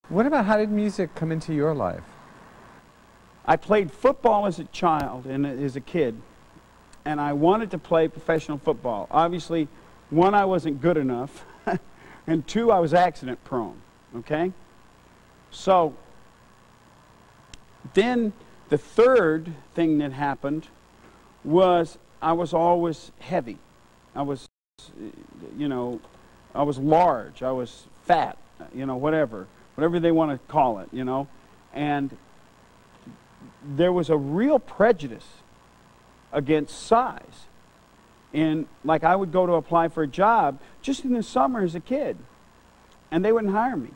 What about, how did music come into your life? I played football as a child and as a kid, and I wanted to play professional football. Obviously, one, I wasn't good enough, and two, I was accident prone, okay? So then the third thing that happened was I was always heavy. I was, you know, I was large, I was fat, you know, whatever they want to call it, you know. And there was a real prejudice against size. And like, I would go to apply for a job just in the summer as a kid, and they wouldn't hire me.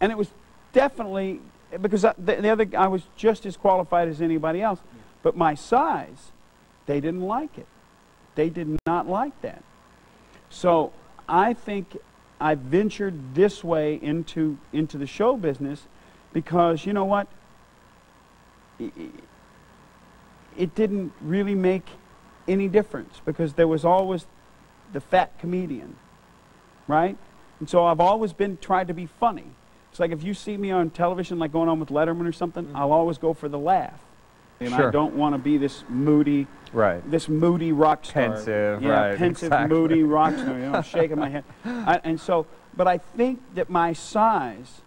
And it was definitely because I was just as qualified as anybody else, but my size, they didn't like it. They did not like that. So I think I ventured this way into the show business because, you know what, it didn't really make any difference because there was always the fat comedian, right? And so I've always tried to be funny. It's like if you see me on television, like going on with Letterman or something, I'll always go for the laugh. And sure. I don't want to be this moody, this moody rock star. Pensive, yeah, right, pensive, exactly. moody rock star. You know, shaking my head. But I think that my size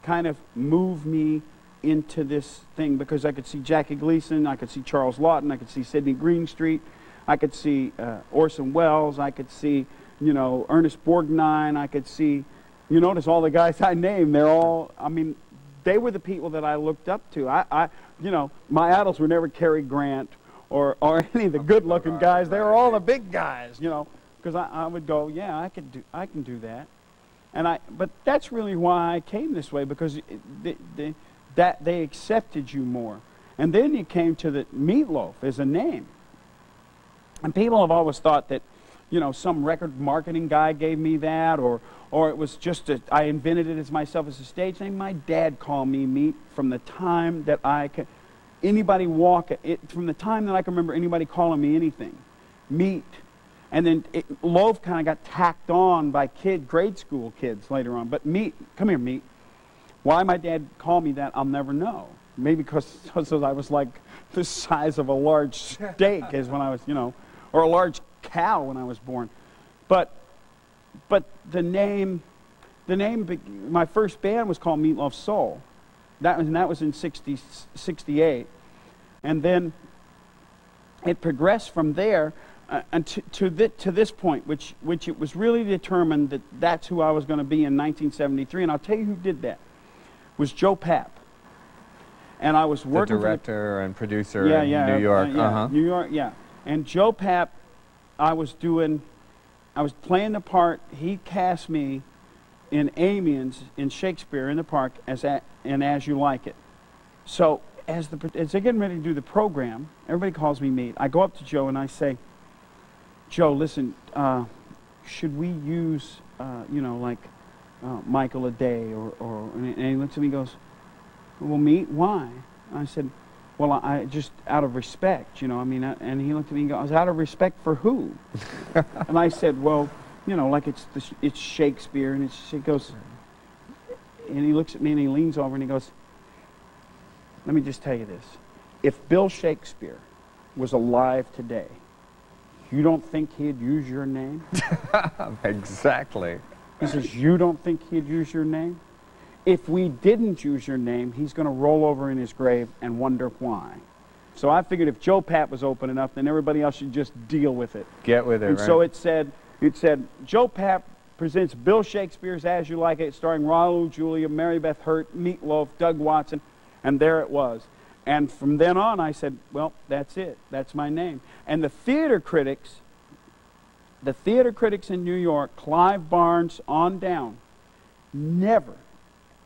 kind of moved me into this thing because I could see Jackie Gleason, I could see Charles Lawton, I could see Sidney Greenstreet, I could see Orson Welles, I could see, you know, Ernest Borgnine, I could see, you notice all the guys I named, they're all, I mean, they were the people that I looked up to. You know, my idols were never Cary Grant or any of the good-looking guys. They were all the big guys, you know, because I would go, yeah, I can do that. But that's really why I came this way, because they accepted you more. And then you came to the Meatloaf as a name. And people have always thought that, you know, some record marketing guy gave me that, or it was just I invented it as myself as a stage name. My dad called me Meat from the time that from the time that I can remember anybody calling me anything. Meat. And then Loaf kind of got tacked on by grade school kids later on. But Meat, come here, Meat. Why my dad called me that, I'll never know. Maybe because I was like the size of a large steak as when I was, you know, or a large cow when I was born. But the name, my first band was called Meatloaf Soul. That was in 68. And then it progressed from there to this point, which it was really determined that that's who I was going to be in 1973. And I'll tell you who did that. It was Joe Papp. And I was working the director and producer in New York. New York, yeah. And Joe Papp, I was playing the part. He cast me in Amiens in Shakespeare in the Park as You Like It. So as they're getting ready to do the program, everybody calls me Meat. I go up to Joe and I say, Joe, listen, should we use, you know, like Michael a Day and he looks at me and goes, well, Meat, why? I said, well, I just out of respect, you know, I mean, and he looked at me and goes, out of respect for who? And I said, well, you know, like it's Shakespeare, and he goes, and he looks at me and he leans over and he goes, let me just tell you this. If Bill Shakespeare was alive today, you don't think he'd use your name? Exactly. He says, you don't think he'd use your name? If we didn't use your name, he's going to roll over in his grave and wonder why. So I figured if Joe Papp was open enough, then everybody else should just deal with it. Get with it, and right? So it said, Joe Papp presents Bill Shakespeare's As You Like It, starring Raul Julia, Mary Beth Hurt, Meatloaf, Doug Watson, and there it was. And from then on, I said, well, that's it. That's my name. And the theater critics in New York, Clive Barnes on down, never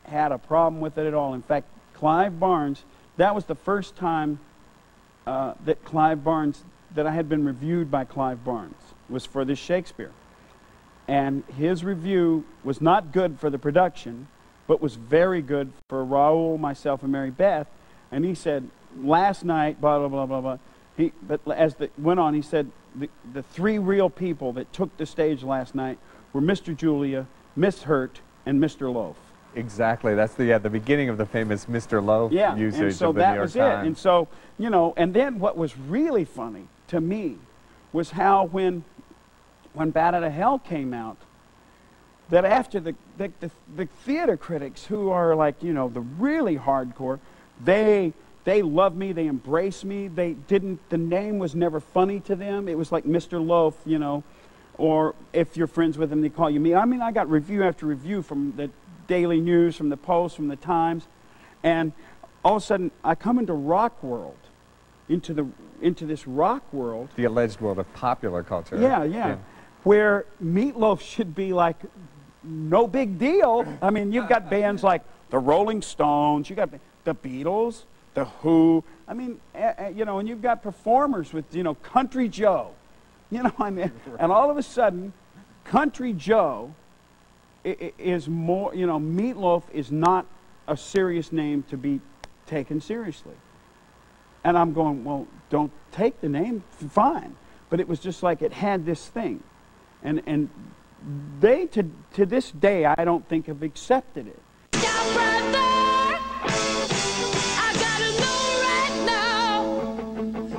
had a problem with it at all. In fact, Clive Barnes, that was the first time that I had been reviewed by Clive Barnes, was for this Shakespeare. And his review was not good for the production, but was very good for Raul, myself, and Mary Beth. And he said, last night, blah, blah, blah, blah, blah. But as it went on, he said, the three real people that took the stage last night were Mr. Julia, Miss Hurt, and Mr. Loaf. Exactly. That's the beginning of the famous Mr. Loaf usage and so of the that New York was Times. it. And so, you know, and then what was really funny to me was how when Bat Out of Hell came out, that after the theater critics, who are like, you know, the really hardcore, they loved me, they embraced me, the name was never funny to them. It was like Mr. Loaf, you know, or if you're friends with him, they call you me. I mean, I got review after review from the Daily News, from the Post, from the Times, and all of a sudden I come into rock world, into this rock world. The alleged world of popular culture. Yeah. Where Meatloaf should be like no big deal. I mean, you've got bands like the Rolling Stones, you got the Beatles, the Who. I mean, you know, and you've got performers with, you know, Country Joe. You know, I mean, and all of a sudden, Country Joe is more, you know, Meatloaf is not a serious name to be taken seriously. And I'm going, well, don't take the name, fine. But it was just like it had this thing. And they, to this day, I don't think have accepted it.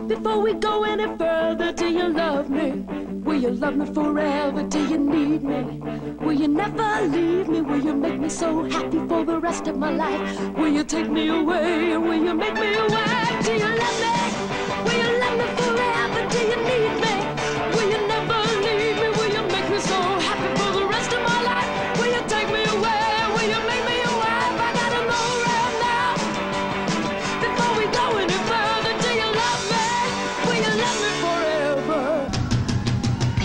Before we go any further, do you love me? Will you love me forever? Do you need me? Will you never leave me? Will you make me so happy for the rest of my life? Will you take me away? Will you make me away? Do you love me? Will you love me forever? Do you need me? Will you never leave me? Will you make me so happy for the rest of my life? Will you take me away? Will you make me your wife? I gotta know right now. Before we go any further, do you love me? Will you love me forever?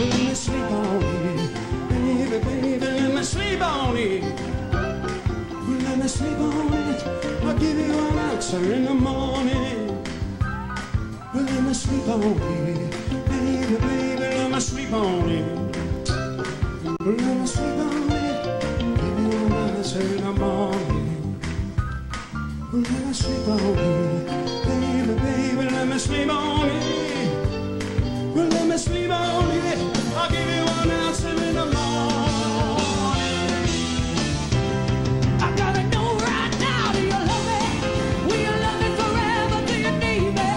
Let me sleep on it, baby, baby, let me sleep on it. Let me sleep on it, I'll give you an answer in the morning. Let me sleep on it, baby, baby, let me sleep on it. Let me sleep on it, give you an answer in the morning. Let me sleep on it, baby, baby, let me sleep on it. Let me sleep on it, I'll give you an answer in the morning. I gotta know right now, do you love me? Will you love me forever? Do you need me?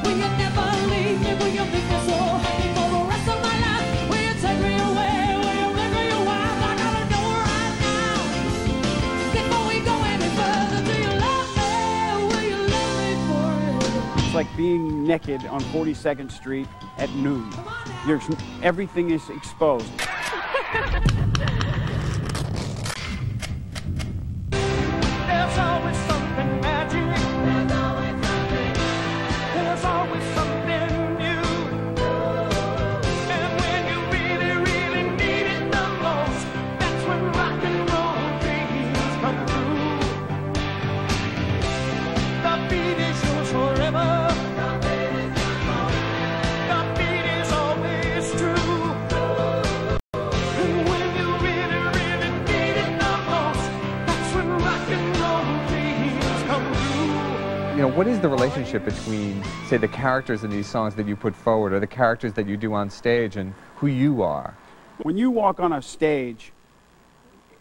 Will you never leave me? Will you make me so happy for the rest of my life? Will you take me away? Will you make me your wife? I gotta know right now. Before we go any further, do you love me? Will you love me forever? It's like being naked on 42nd Street at noon. Everything is exposed. There's always something magic. There's always something. There's always something new. And when you really, really need it the most, that's when rock and roll dreams come true. The beat is yours forever. The beat is always true. And when you really, really need it the most, that's when rock and roll dreams come true. You know, what is the relationship between, say, the characters in these songs that you put forward, or the characters that you do on stage, and who you are? When you walk on a stage,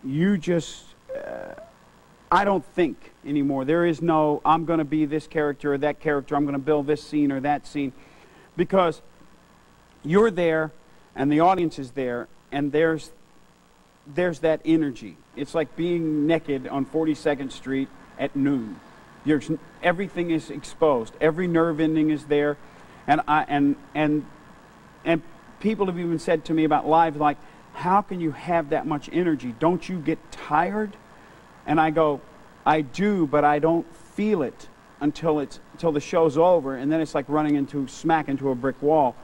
you just, I don't think anymore. There is no, I'm going to be this character or that character, I'm going to build this scene or that scene. Because you're there, and the audience is there, and there's that energy. It's like being naked on 42nd Street at noon. Everything is exposed. Every nerve ending is there, and people have even said to me about live, like, how can you have that much energy? Don't you get tired? And I go, I do, but I don't feel it until the show's over, and then it's like running smack into a brick wall,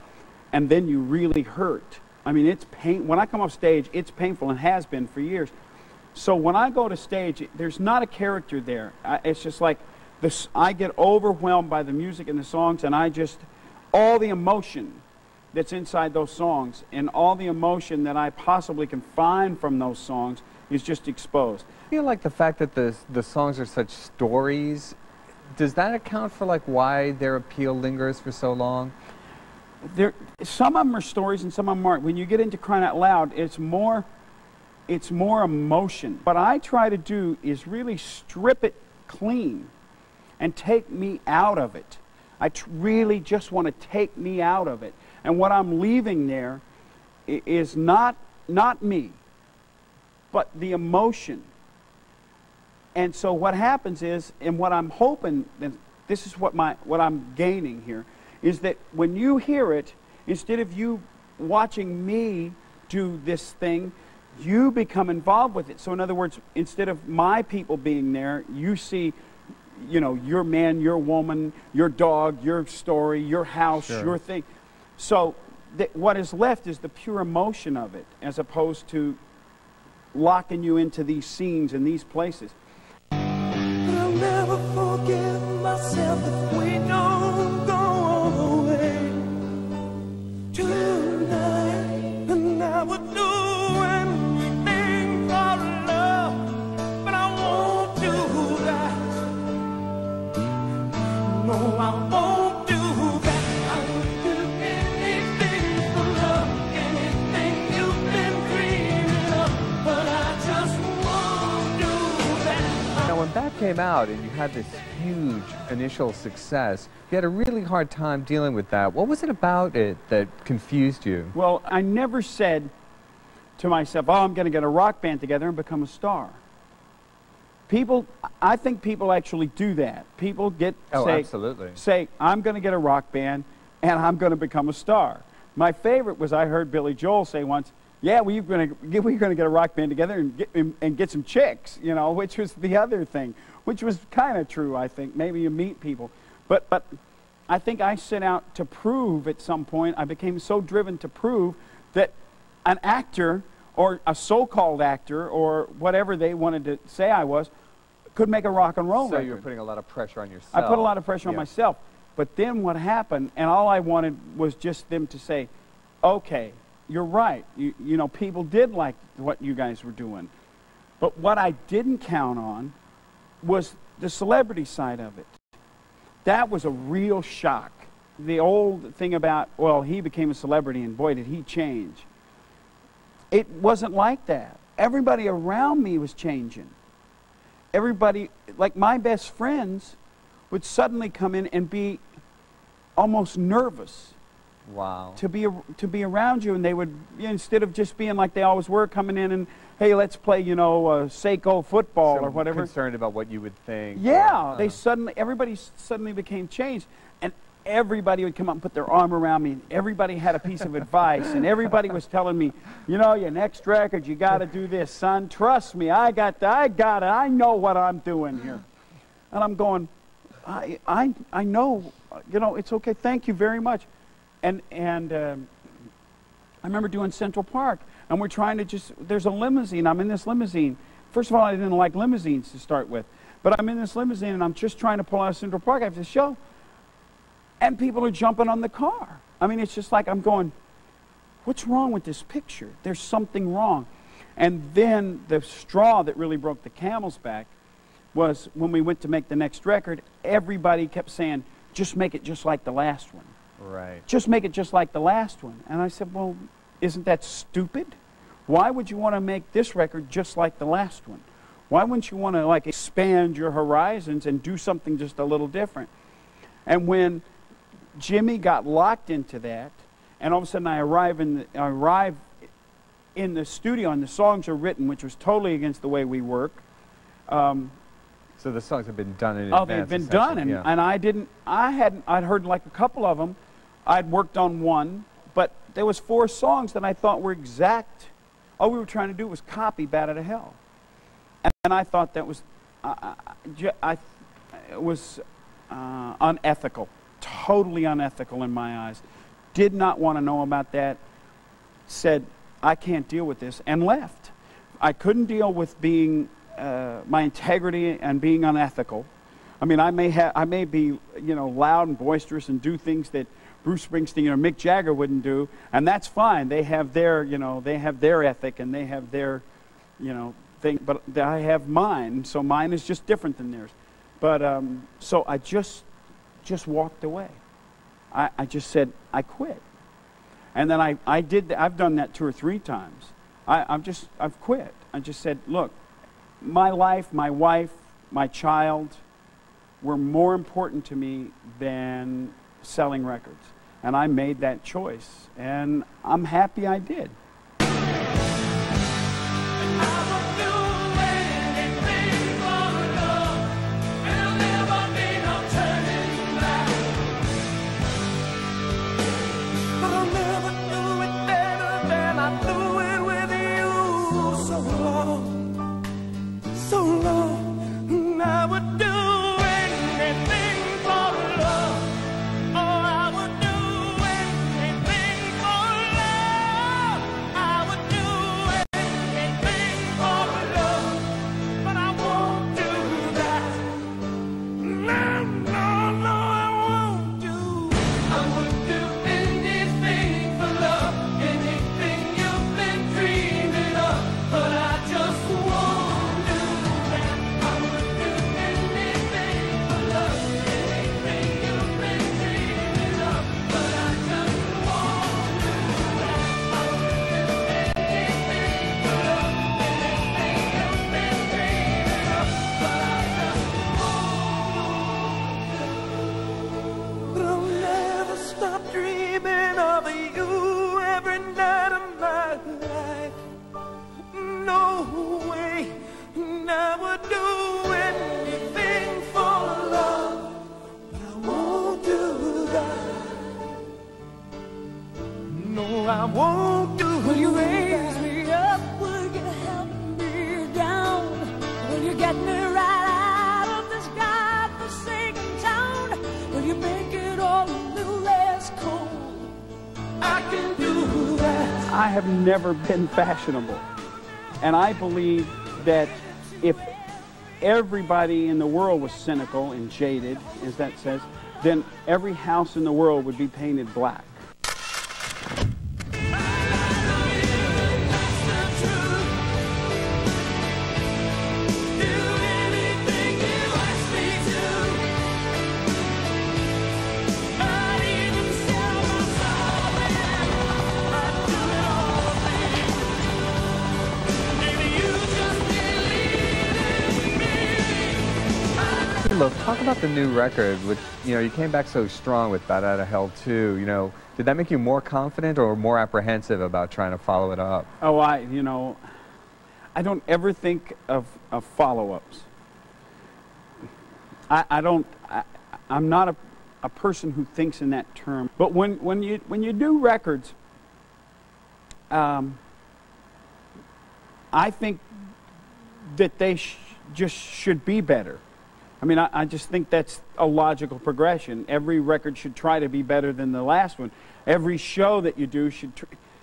and then you really hurt. I mean, it's pain. When I come off stage, it's painful and has been for years. So when I go to stage, there's not a character there. It's just like this. I get overwhelmed by the music and the songs, and all the emotion that's inside those songs and all the emotion that I possibly can find from those songs is just exposed. I feel like the fact that the songs are such stories, does that account for like why their appeal lingers for so long? Some of them are stories and some of them aren't. When you get into Crying Out Loud, it's more It's more emotion. What I try to do is really strip it clean and take me out of it. I really just want to take me out of it. And what I'm leaving there is not me, but the emotion. And so what happens is, and what I'm hoping, and this is what I'm gaining here, is that when you hear it, instead of you watching me do this thing, you become involved with it. So in other words, instead of my people being there, you see, you know, your man, your woman, your dog, your story, your house, Sure. your thing. So what is left is the pure emotion of it, as opposed to locking you into these scenes and these places. I'll never forgive myself if we don't go away tonight. And I would do anything for love, but I won't do that. No, I won't do that. I would do anything for love, anything you've been dreaming of, but I just won't do that. Now, when that came out and you had this huge initial success, you had a really hard time dealing with that. What was it about it that confused you? Well, I never said to myself, oh, I'm going to get a rock band together and become a star. People, I think people actually do that. People Absolutely. say, I'm going to get a rock band and I'm going to become a star. My favorite was I heard Billy Joel say once, yeah, we're going to get a rock band together and get some chicks, you know, which was the other thing, which was kind of true, I think. Maybe you meet people. But I think I set out to prove at some point, I became so driven to prove that an actor or a so-called actor or whatever they wanted to say I was could make a rock and roll So record. you were putting a lot of pressure on yourself. I put a lot of pressure on myself. But then what happened, and all I wanted was just them to say, okay, you're right. You know, people did like what you guys were doing. But what I didn't count on was the celebrity side of it. That was a real shock. The old thing about, well, he became a celebrity and boy, did he change. It wasn't like that. Everybody around me was changing. Everybody, like my best friends, would suddenly come in and be almost nervous. Wow. To be around you, and they would, instead of just being like they always were, coming in and, hey, let's play, you know, Seiko football or whatever. Concerned about what you would think. Yeah, everybody suddenly became changed, and everybody would come up and put their arm around me, and everybody had a piece of advice, and everybody was telling me, you know, your next record, you got to do this, son. Trust me, I got it. I know what I'm doing here. And I'm going, I know, you know, it's okay. Thank you very much. And I remember doing Central Park, and we're trying to there's a limousine. I'm in this limousine. First of all, I didn't like limousines to start with, but I'm in this limousine, and I'm just trying to pull out of Central Park after the show, and people are jumping on the car. I mean, it's just like I'm going, what's wrong with this picture? There's something wrong. And then the straw that really broke the camel's back was when we went to make the next record, everybody kept saying, just make it just like the last one. Right. Just make it just like the last one. And I said, well, isn't that stupid? Why would you want to make this record just like the last one? Why wouldn't you want to like expand your horizons and do something just a little different? And when Jimmy got locked into that, and all of a sudden I arrive in the studio and the songs are written, which was totally against the way we work. So the songs have been done in advance. Oh, they've been done, and, yeah. and I'd heard like a couple of them. I'd worked on one, but there was 4 songs that I thought were exact. All we were trying to do was copy Bat Out of Hell. And I thought that was, it was unethical, totally unethical in my eyes. Did not want to know about that. Said, I can't deal with this, and left. I couldn't deal with being, my integrity and being unethical. I mean, I may be, you know, loud and boisterous and do things that Bruce Springsteen or Mick Jagger wouldn't do, and that's fine. They have their, you know, they have their ethic and they have their, you know, thing. But I have mine, so mine is just different than theirs. But so I just walked away. I just said I quit, and then I've done that 2 or 3 times. I've quit. I just said, look, my life, my wife, my child were more important to me than selling records. And I made that choice. And I'm happy I did. I won't do. Will you raise me up? Will you help me down? Will you get me right out of this godforsaken town? Will you make it all a little less cold? I can do that. I have never been fashionable. And I believe that if everybody in the world was cynical and jaded, as that says, then every house in the world would be painted black. Look, talk about the new record, which, you came back so strong with Bat Out of Hell 2. Did that make you more confident or more apprehensive about trying to follow it up? Oh, I don't ever think of follow-ups. I'm not a person who thinks in that term. But when you do records, I think that they just should be better. I mean, I just think that's a logical progression. Every record should try to be better than the last one. Every show that you do should...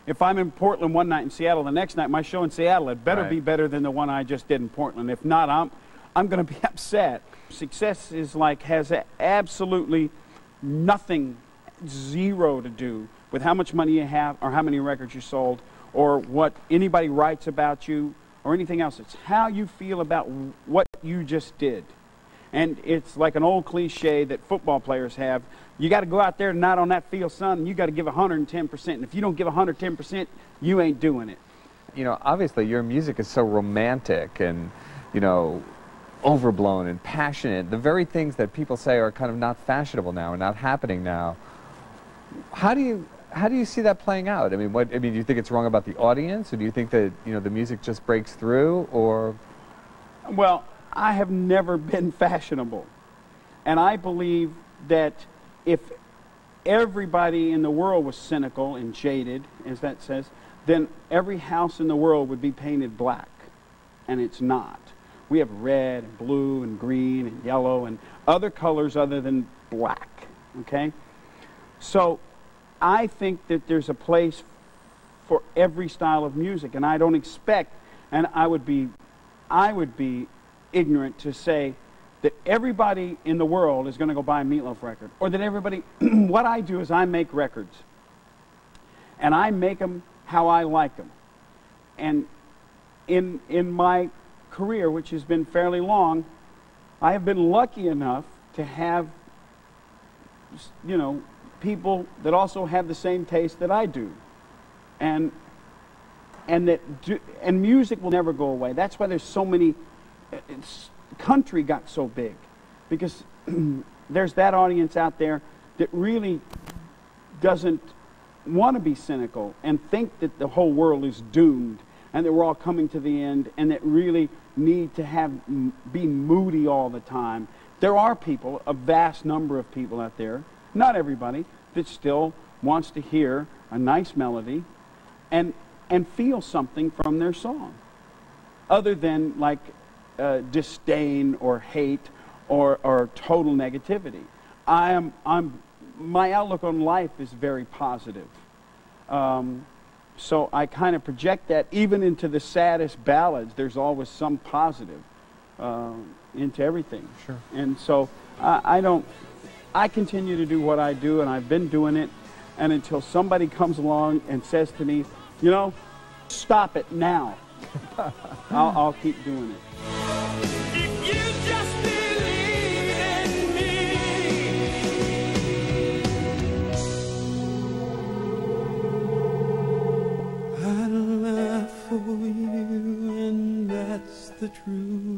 If I'm in Portland one night in Seattle, the next night my show in Seattle, it better be better than the one I just did in Portland. If not, I'm going to be upset. Success is has absolutely nothing, zero to do with how much money you have or how many records you sold or what anybody writes about you or anything else. It's how you feel about what you just did. And it's like an old cliche that football players have. You got to go out there tonight on that field, son, and you got to give 110%. And if you don't give 110%, you ain't doing it. Obviously your music is so romantic and, overblown and passionate. The very things that people say are kind of not fashionable now and not happening now. How do you see that playing out? I mean, do you think it's wrong about the audience, or do you think that, the music just breaks through, or? Well, I have never been fashionable. And I believe that if everybody in the world was cynical and jaded, as that says, then every house in the world would be painted black. And it's not. We have red and blue and green and yellow and other colors other than black, okay? So I think that there's a place for every style of music, and I don't expect, and I would be ignorant to say that everybody in the world is going to go buy a Meatloaf record, or that everybody... What I do is I make records, and I make them how I like them. And in my career, which has been fairly long, I have been lucky enough to have, people that also have the same taste that I do. And and and music will never go away. That's why there's so many. Country got so big, because there's that audience out there that really doesn't want to be cynical and think that the whole world is doomed and that we're all coming to the end, and that really need to be moody all the time. There are people, a vast number of people out there, not everybody, that still wants to hear a nice melody and feel something from their song, other than like disdain or hate or total negativity. My outlook on life is very positive. So I kind of project that even into the saddest ballads. There's always some positive into everything. Sure. And so I continue to do what I do, and I've been doing it. And until somebody comes along and says to me, you know, stop it now, I'll keep doing it. If you just believe in me, I'd laugh for you, and that's the truth.